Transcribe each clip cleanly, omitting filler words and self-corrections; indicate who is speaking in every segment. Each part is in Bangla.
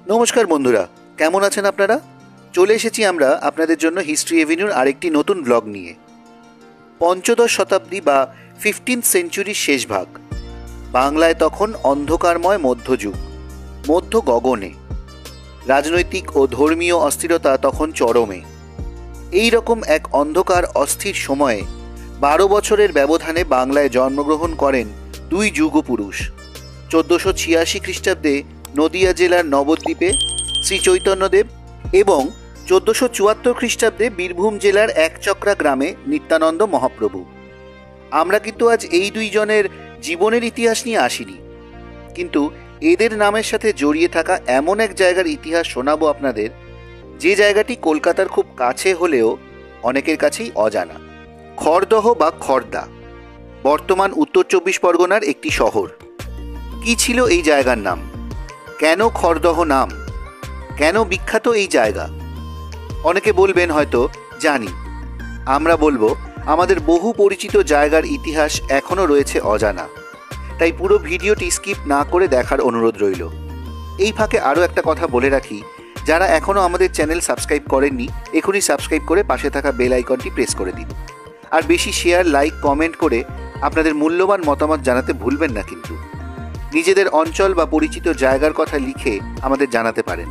Speaker 1: নমস্কার বন্ধুরা, কেমন আছেন আপনারা? চলে এসেছি আমরা আপনাদের জন্য হিস্ট্রি এভিনিউর আরেকটি নতুন ব্লগ নিয়ে। পঞ্চদশ শতাব্দী বা 15th সেঞ্চুরির শেষ ভাগ। বাংলায় তখন অন্ধকারময় মধ্যযুগ, মধ্য গগনে। রাজনৈতিক ও ধর্মীয় অস্থিরতা তখন চরমে। এই রকম এক অন্ধকার অস্থির সময়ে 12 বছরের ব্যবধানে বাংলায় জন্মগ্রহণ করেন দুই যুগপুরুষ। 1486 খ্রিস্টাব্দে নদিয়া জেলার নবদ্বীপে শ্রী চৈতন্যদেব এবং 1474 খ্রিস্টাব্দে বীরভূম জেলার একচক্রা গ্রামে নিত্যানন্দ মহাপ্রভু। আমরা কিন্তু আজ এই দুইজনের জীবনের ইতিহাস নিয়ে আসিনি, কিন্তু এদের নামের সাথে জড়িয়ে থাকা এমন এক জায়গার ইতিহাস শোনাবো আপনাদের, যে জায়গাটি কলকাতার খুব কাছে হলেও অনেকের কাছেই অজানা। খড়দহ বা খড়দা বর্তমান উত্তর 24 পরগনার একটি শহর। কি ছিল এই জায়গার নাম? কেন খড়দহ নাম? কেন বিখ্যাত এই জায়গা? অনেকে বলবেন হয়তো জানি। আমরা বলবো আমাদের বহু পরিচিত জায়গার ইতিহাস এখনও রয়েছে অজানা। তাই পুরো ভিডিওটি স্কিপ না করে দেখার অনুরোধ রইল। এই ফাঁকে আরও একটা কথা বলে রাখি, যারা এখনও আমাদের চ্যানেল সাবস্ক্রাইব করেননি, এখনই সাবস্ক্রাইব করে পাশে থাকা বেল আইকনটি প্রেস করে দিন। আর বেশি শেয়ার, লাইক, কমেন্ট করে আপনাদের মূল্যবান মতামত জানাতে ভুলবেন না। কিন্তু নিজেদের অঞ্চল বা পরিচিত জায়গার কথা লিখে আমাদের জানাতে পারেন।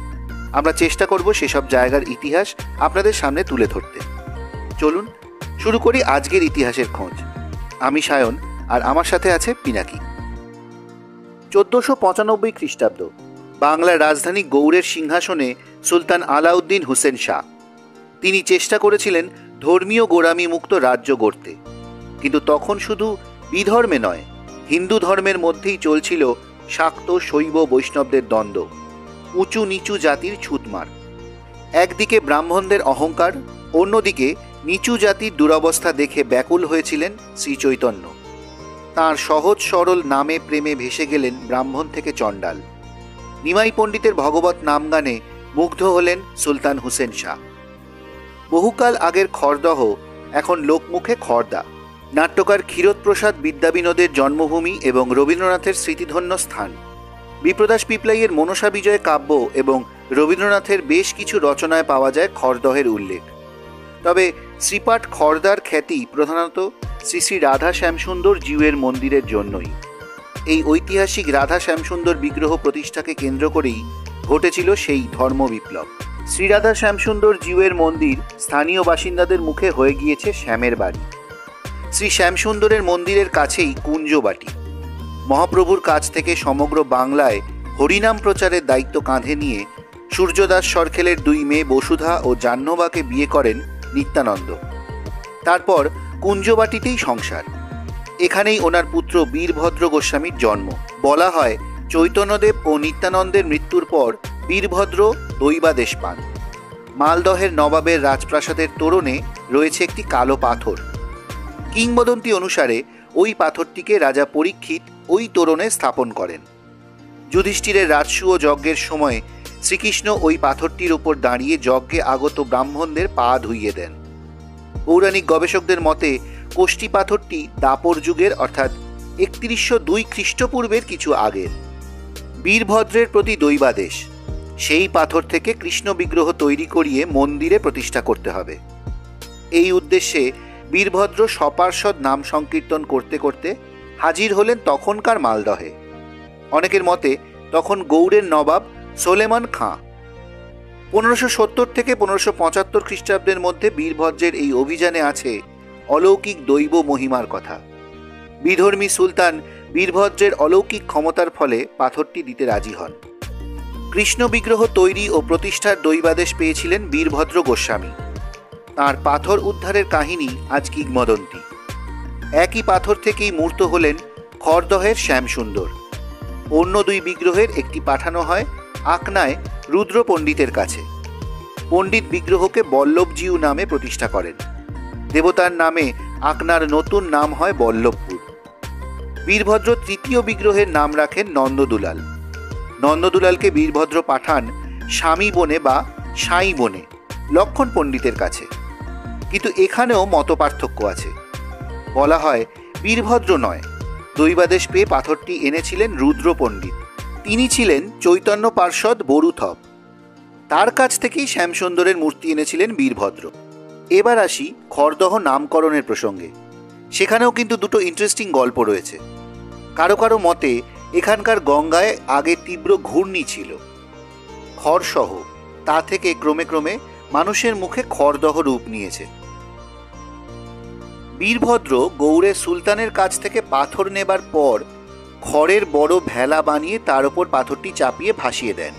Speaker 1: আমরা চেষ্টা করব সেসব জায়গার ইতিহাস আপনাদের সামনে তুলে ধরতে। চলুন শুরু করি আজকের ইতিহাসের খোঁজ। আমি সায়ন, আর আমার সাথে আছে পিনাকি। 1495 খ্রিস্টাব্দ। বাংলার রাজধানী গৌড়ের সিংহাসনে সুলতান আলাউদ্দিন হুসেন শাহ। তিনি চেষ্টা করেছিলেন ধর্মীয় গোঁড়ামি মুক্ত রাজ্য গড়তে, কিন্তু তখন শুধু বিধর্মে নয়, হিন্দু ধর্মের মধ্যেই চলছিল শাক্ত শৈব বৈষ্ণবদের দ্বন্দ্ব, উঁচু নিচু জাতির ছুতমার। একদিকে ব্রাহ্মণদের অহংকার, অন্যদিকে নিচু জাতির দুরবস্থা দেখে ব্যাকুল হয়েছিলেন শ্রী চৈতন্য। তাঁর সহজ সরল নামে প্রেমে ভেসে গেলেন ব্রাহ্মণ থেকে চণ্ডাল। নিমাই পণ্ডিতের ভগবত নাম গানে মুগ্ধ হলেন সুলতান হুসেন শাহ। বহুকাল আগের খড়দহ এখন লোকমুখে খড়দা। নাট্যকার ক্ষীরোদপ্রসাদ বিদ্যাবিনোদের জন্মভূমি এবং রবীন্দ্রনাথের স্মৃতিধন্য স্থান। বিপ্রদাস পিপলাইয়ের মনসা বিজয় কাব্য এবং রবীন্দ্রনাথের বেশ কিছু রচনায় পাওয়া যায় খড়দহের উল্লেখ। তবে শ্রীপাঠ খড়দার খ্যাতি প্রধানত শ্রী শ্রী রাধা শ্যামসুন্দর জিউয়ের মন্দিরের জন্যই। এই ঐতিহাসিক রাধা শ্যামসুন্দর বিগ্রহ প্রতিষ্ঠাকে কেন্দ্র করেই ঘটেছিল সেই ধর্ম বিপ্লব। শ্রীরাধা শ্যামসুন্দর জিউয়ের মন্দির স্থানীয় বাসিন্দাদের মুখে হয়ে গিয়েছে শ্যামের বাড়ি। শ্রী শ্যামসুন্দরের মন্দিরের কাছেই কুঞ্জবাটি। মহাপ্রভুর কাছ থেকে সমগ্র বাংলায় হরিনাম প্রচারের দায়িত্ব কাঁধে নিয়ে সূর্যদাস সরখেলের দুই মেয়ে বসুধা ও জাহ্নবাকে বিয়ে করেন নিত্যানন্দ। তারপর কুঞ্জবাটিতেই সংসার। এখানেই ওনার পুত্র বীরভদ্র গোস্বামীর জন্ম। বলা হয় চৈতন্যদেব ও নিত্যানন্দের মৃত্যুর পর বীরভদ্র দৈবাদেশ পান। মালদহের নবাবের রাজপ্রাসাদের তোরণে রয়েছে একটি কালো পাথর। কিংবদন্তি অনুসারে ওই পাথরটিকে রাজা পরীক্ষিত ওই তোরণে স্থাপন করেন। যুধিষ্ঠিরের রাজসূয় যজ্ঞের সময় শ্রীকৃষ্ণ ওই পাথরটির উপর দাঁড়িয়ে যজ্ঞে আগত ব্রাহ্মণদের পা ধুইয়ে দেন। পৌরাণিক গবেষকদের মতে কোষ্ঠী পাথরটি দাপর যুগের অর্থাৎ 3102 খ্রিস্টপূর্বের কিছু আগের। বীরভদ্রের প্রতি দৈবাদেশ, সেই পাথর থেকে কৃষ্ণ বিগ্রহ তৈরি করিয়ে মন্দিরে প্রতিষ্ঠা করতে হবে। এই উদ্দেশ্যে বীরভদ্র সপার্ষদ নাম সংকীর্তন করতে করতে হাজির হলেন তখনকার মালদহে। অনেকের মতে তখন গৌড়ের নবাব সোলেমান খাঁ। 1570 থেকে 1575 খ্রিস্টাব্দের মধ্যে বীরভদ্রের এই অভিযানে আছে অলৌকিক দৈব মহিমার কথা। বিধর্মী সুলতান বীরভদ্রের অলৌকিক ক্ষমতার ফলে পাথরটি দিতে রাজি হন। কৃষ্ণ বিগ্রহ তৈরি ও প্রতিষ্ঠার দৈবাদেশ পেয়েছিলেন বীরভদ্র গোস্বামী। তাঁর পাথর উদ্ধারের কাহিনী আজ কিংবদন্তি। একই পাথর থেকেই মূর্ত হলেন খড়দহের শ্যামসুন্দর। অন্য দুই বিগ্রহের একটি পাঠানো হয় আকনায় রুদ্র পণ্ডিতের কাছে। পণ্ডিত বিগ্রহকে বল্লভজিউ নামে প্রতিষ্ঠা করেন। দেবতার নামে আকনার নতুন নাম হয় বল্লভপুর। বীরভদ্র তৃতীয় বিগ্রহের নাম রাখেন নন্দদুলাল। নন্দদুলালকে বীরভদ্র পাঠান স্বামী বনে বা সাঁই বনে লক্ষণ পণ্ডিতের কাছে। কিন্তু এখানেও মতপার্থক্য আছে। বলা হয় বীরভদ্র নয়, দৈবাদেশ পেয়ে পাথরটি এনেছিলেন রুদ্র পণ্ডিত। তিনি ছিলেন চৈতন্য পার্ষদ বরুথপ। তার কাছ থেকেই শ্যামসুন্দরের মূর্তি এনেছিলেন বীরভদ্র। এবার আসি খড়দহ নামকরণের প্রসঙ্গে। সেখানেও কিন্তু দুটো ইন্টারেস্টিং গল্প রয়েছে। কারো কারো মতে এখানকার গঙ্গায় আগে তীব্র ঘূর্ণি ছিল, খড়সহ, তা থেকে ক্রমে ক্রমে মানুষের মুখে খড়দহ রূপ নিয়েছে। বীরভদ্র গৌড়ের সুলতানের কাছ থেকে পাথর নেবার পর খড়ের বড় ভেলা বানিয়ে তার উপর পাথরটি চাপিয়ে ভাসিয়ে দেন।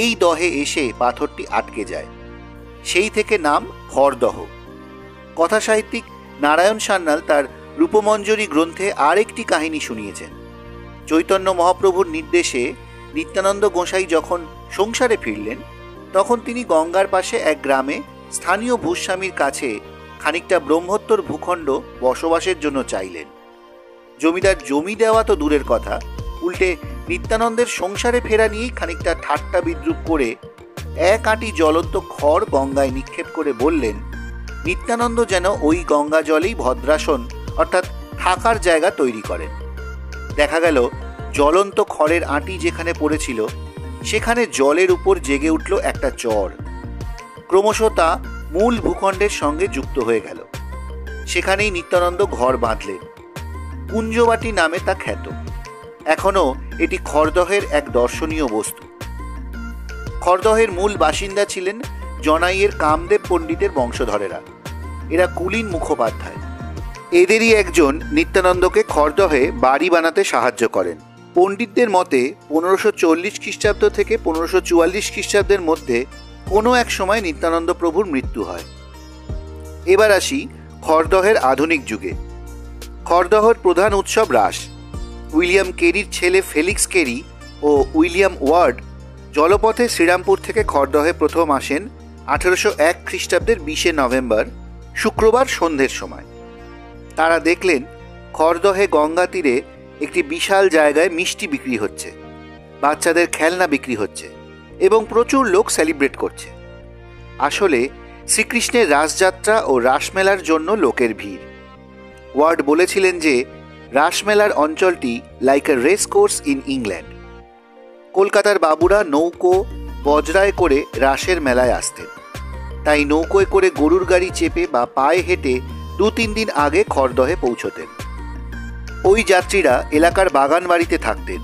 Speaker 1: এই দহে এসে পাথরটি আটকে যায়, সেই থেকে নাম খড়দহ। কথাসাহিত্যিক নারায়ণ সান্যাল তার রূপমঞ্জরি গ্রন্থে আরেকটি কাহিনী শুনিয়েছেন। চৈতন্য মহাপ্রভুর নির্দেশে নিত্যানন্দ গোসাই যখন সংসারে ফিরলেন, তখন তিনি গঙ্গার পাশে এক গ্রামে স্থানীয় ভূস্বামীর কাছে খানিকটা ব্রহ্মোত্তর ভূখণ্ড বসবাসের জন্য চাইলেন। জমিদার জমি দেওয়া তো দূরের কথা, উল্টে নিত্যানন্দের সংসারে ফেরা নিয়েই খানিকটা ঠাট্টা বিদ্রুপ করে এক আঁটি জ্বলন্ত খড় গঙ্গায় নিক্ষেপ করে বললেন, নিত্যানন্দ যেন ওই গঙ্গা জলেই ভদ্রাসন অর্থাৎ থাকার জায়গা তৈরি করেন। দেখা গেল জ্বলন্ত খড়ের আঁটি যেখানে পড়েছিল সেখানে জলের উপর জেগে উঠল একটা চর। ক্রমশ তা মূল ভূখণ্ডের সঙ্গে যুক্ত হয়ে গেল। সেখানেই নিত্যানন্দ ঘর বাঁধলেন। কুঞ্জবাটি নামে তা খ্যাত। এখনও এটি খড়দহের এক দর্শনীয় বস্তু। খড়দহের মূল বাসিন্দা ছিলেন জনাইয়ের কামদেব পণ্ডিতের বংশধরেরা। এরা কুলীন মুখোপাধ্যায়। এদেরই একজন নিত্যানন্দকে খড়দহে বাড়ি বানাতে সাহায্য করেন। পণ্ডিতদের মতে 1540 খ্রিস্টাব্দ থেকে 1544 খ্রিস্টাব্দের মধ্যে কোনো এক সময় নিত্যানন্দ প্রভুর মৃত্যু হয়। এবার আসি খড়দহের আধুনিক যুগে। খড়দহের প্রধান উৎসব রাস। উইলিয়াম কেরির ছেলে ফেলিক্স কেরি ও উইলিয়াম ওয়ার্ড জলপথে শ্রীরামপুর থেকে খড়দহে প্রথম আসেন 1801 খ্রিস্টাব্দের 20 নভেম্বর শুক্রবার সন্ধ্যের সময়। তারা দেখলেন খড়দহে গঙ্গা তীরে একটি বিশাল জায়গায় মিষ্টি বিক্রি হচ্ছে, বাচ্চাদের খেলনা বিক্রি হচ্ছে এবং প্রচুর লোক সেলিব্রেট করছে। আসলে শ্রীকৃষ্ণের রাসযাত্রা ও রাসমেলার জন্য লোকের ভিড়। ওয়ার্ড বলেছিলেন যে রাসমেলার অঞ্চলটি like a race course in England. কলকাতার বাবুরা নৌকো বজরায় করে রাসের মেলায় আসতেন, তাই নৌকোয় করে গরুর গাড়ি চেপে বা পায়ে হেঁটে 2-3 দিন আগে খড়দহে পৌঁছতেন। ওই যাত্রীরা এলাকার বাগান বাড়িতে থাকতেন।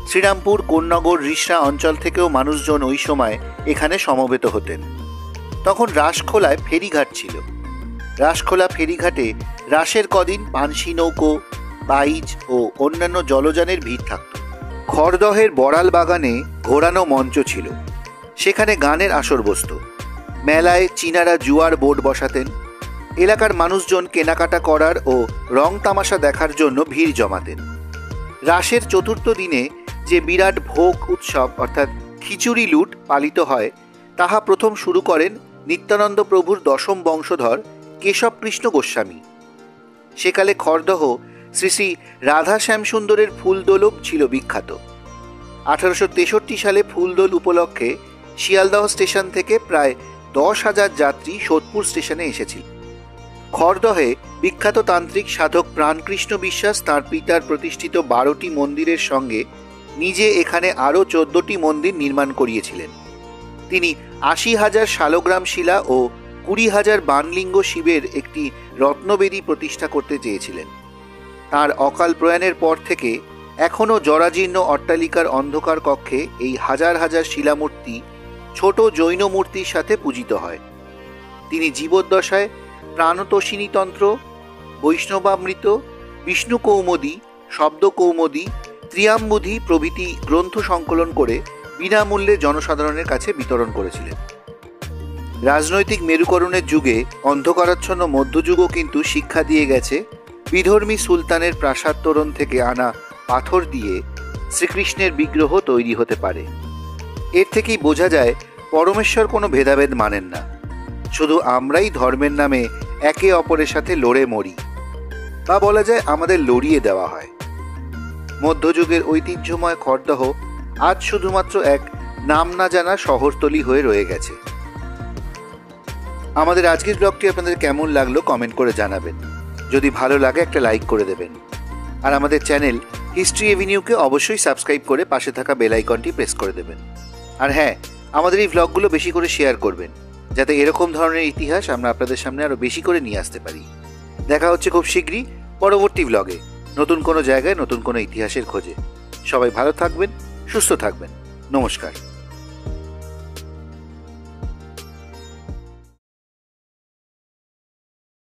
Speaker 1: শ্রীরামপুর, কোন্নগর, রিষড়া অঞ্চল থেকেও মানুষজন ওই সময় এখানে সমবেত হতেন। তখন রাসখোলায় ফেরিঘাট ছিল। রাসখোলা ফেরিঘাটে রাসের কদিন পানসি নৌকো, বাইচ ও অন্যান্য জলযানের ভিড় থাকত। খড়দহের বড়াল বাগানে ঘোরানো মঞ্চ ছিল, সেখানে গানের আসর বসত। মেলায় চীনারা জুয়ার বোর্ড বসাতেন। এলাকার মানুষজন কেনাকাটা করার ও রং তামাশা দেখার জন্য ভিড় জমাতেন। রাসের চতুর্থ দিনে যে বিরাট ভোগ উৎসব অর্থাৎ খিচুড়ি লুট পালিত হয়, তাহা প্রথম শুরু করেন নিত্যানন্দ প্রভুর দশম বংশধর কেশবকৃষ্ণ গোস্বামী। সেকালে খড়দহ শ্রী শ্রী রাধা শ্যামসুন্দরের ফুলদোলও ছিল বিখ্যাত। 1863 সালে ফুলদোল উপলক্ষে শিয়ালদহ স্টেশন থেকে প্রায় 10,000 যাত্রী সোদপুর স্টেশনে এসেছিল। খড়দহে বিখ্যাত তান্ত্রিক সাধক প্রাণকৃষ্ণ বিশ্বাস তাঁর পিতার প্রতিষ্ঠিত 12টি মন্দিরের সঙ্গে নিজে এখানে আরও 14টি মন্দির নির্মাণ করিয়েছিলেন। তিনি 80,000 শালগ্রাম শিলা ও 20,000 বানলিঙ্গ শিবের একটি রত্নবেদী প্রতিষ্ঠা করতে চেয়েছিলেন। তাঁর অকাল প্রয়াণের পর থেকে এখনও জরাজীর্ণ অট্টালিকার অন্ধকার কক্ষে এই হাজার হাজার শিলামূর্তি ছোট জৈন মূর্তির সাথে পূজিত হয়। তিনি জীবদ্দশায় প্রাণতোষিনী তন্ত্র, বৈষ্ণবামৃত, বিষ্ণু কৌমুদী, শব্দ কৌমুদী, ত্রিয়াম্বুধি প্রভৃতি গ্রন্থ সংকলন করে বিনামূল্যে জনসাধারণের কাছে বিতরণ করেছিলেন। রাজনৈতিক মেরুকরণের যুগে অন্ধকারাচ্ছন্ন মধ্যযুগও কিন্তু শিক্ষা দিয়ে গেছে বিধর্মী সুলতানের প্রাসাদ তোরণ থেকে আনা পাথর দিয়ে শ্রীকৃষ্ণের বিগ্রহ তৈরি হতে পারে। এর থেকেই বোঝা যায় পরমেশ্বর কোনো ভেদাভেদ মানেন না, শুধু আমরাই ধর্মের নামে একে অপরের সাথে লড়ে মরি, বা বলা যায় আমাদের লড়িয়ে দেওয়া হয়। মধ্যযুগের ঐতিহ্যময় খড়দহ আজ শুধুমাত্র এক নাম না জানা শহরতলি হয়ে রয়ে গেছে। আমাদের আজকের ব্লগটি আপনাদের কেমন লাগলো কমেন্ট করে জানাবেন। যদি ভালো লাগে একটা লাইক করে দেবেন, আর আমাদের চ্যানেল হিস্ট্রি এভিনিউকে অবশ্যই সাবস্ক্রাইব করে পাশে থাকা বেল আইকনটি প্রেস করে দেবেন। আর হ্যাঁ, আমাদের এই ভ্লগগুলো বেশি করে শেয়ার করবেন, যাতে এরকম ধরনের ইতিহাস আমরা আপনাদের সামনে আরও বেশি করে নিয়ে আসতে পারি। দেখা হচ্ছে খুব শীঘ্রই পরবর্তী ভ্লগে, নতুন কোনো জায়গায় নতুন কোনো ইতিহাসের খোঁজে। সবাই ভালো থাকবেন, সুস্থ থাকবেন। নমস্কার।